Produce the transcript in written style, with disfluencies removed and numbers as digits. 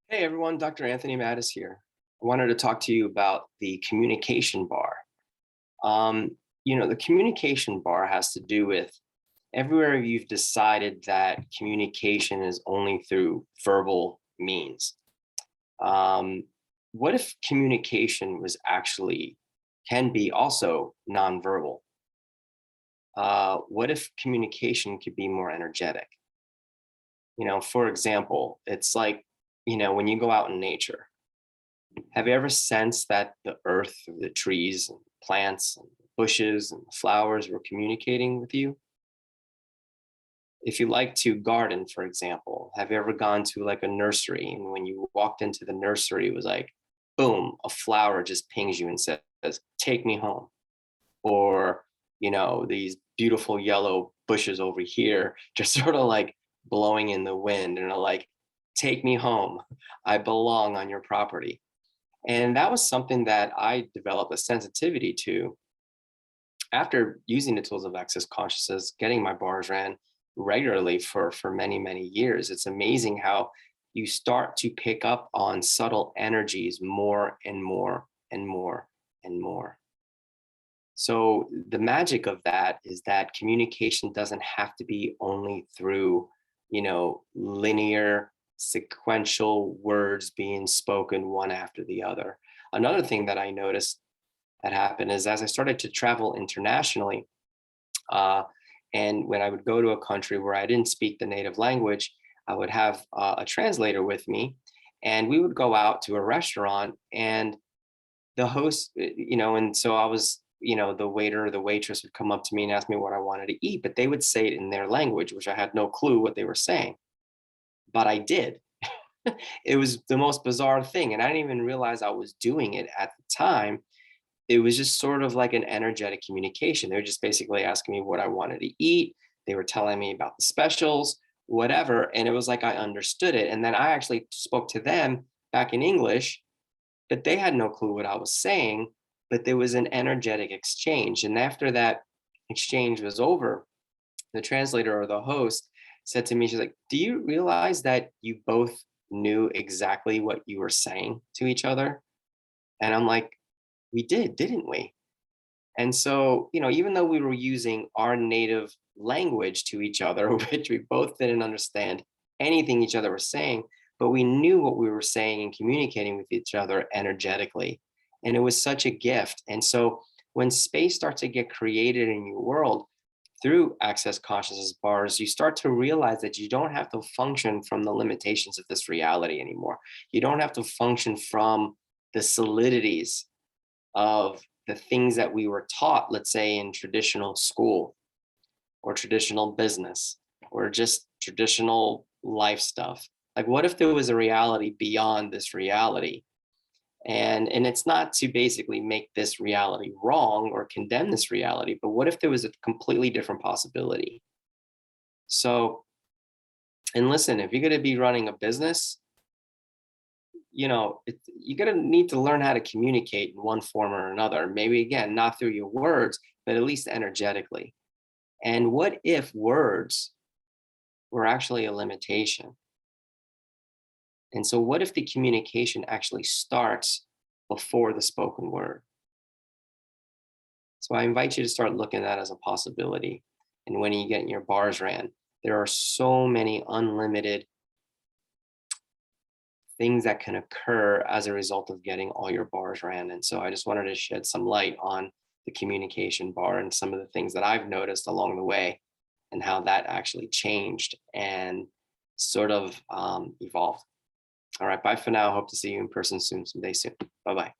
Hey everyone, Dr. Anthony Mattis here. I wanted to talk to you about the communication bar. The communication bar has to do with everywhere you've decided that communication is only through verbal means. Um, what if communication was actually can be also nonverbal? What if communication could be more energetic? For example, it's like, when you go out in nature. Have you ever sensed that the earth, the trees, and plants, and bushes, and flowers were communicating with you? If you like to garden, for example, have you ever gone to like a nursery and when you walked into the nursery, it was like, boom, a flower just pings you and says, take me home. Or, these beautiful yellow bushes over here, just sort of like blowing in the wind and are like, take me home. I belong on your property. And that was something that I developed a sensitivity to after using the tools of access consciousness, getting my bars ran regularly for many, many years. It's amazing how you start to pick up on subtle energies more and more and more and more. So the magic of that is that communication doesn't have to be only through, linear, sequential words being spoken one after the other. Another thing that I noticed that happened is as I started to travel internationally, uh, and when I would go to a country where I didn't speak the native language, I would have a translator with me, and we would go out to a restaurant, and the host, and so I was, the waiter or the waitress would come up to me and ask me what I wanted to eat, but they would say it in their language, which I had no clue what they were saying, but I did. It was the most bizarre thing, and I didn't even realize I was doing it at the time. It was just sort of like an energetic communication. They were just basically asking me what I wanted to eat. They were telling me about the specials, whatever, and it was like I understood it. And then I actually spoke to them back in English, but they had no clue what I was saying, but there was an energetic exchange. And after that exchange was over, the translator or the host said to me, she's like, do you realize that you both knew exactly what you were saying to each other? And I'm like, we did, didn't we? And so, even though we were using our native language to each other, which we both didn't understand anything each other was saying, but we knew what we were saying and communicating with each other energetically. And it was such a gift. And so, when space starts to get created in your world through access consciousness bars, you start to realize that you don't have to function from the limitations of this reality anymore. You don't have to function from the solidities of the things that we were taught, let's say in traditional school or traditional business or just traditional life stuff. Like, what if there was a reality beyond this reality? And it's not to basically make this reality wrong or condemn this reality, but what if there was a completely different possibility? So, and listen, if you're going to be running a business, you're going to need to learn how to communicate in one form or another. Maybe again, not through your words, but at least energetically. And what if words were actually a limitation? And so, what if the communication actually starts before the spoken word? So, I invite you to start looking at that as a possibility. And when you get your bars ran, there are so many unlimited things that can occur as a result of getting all your bars ran. And so I just wanted to shed some light on the communication bar and some of the things that I've noticed along the way and how that actually changed and sort of evolved. All right, bye for now. Hope to see you in person soon, someday soon. Bye bye.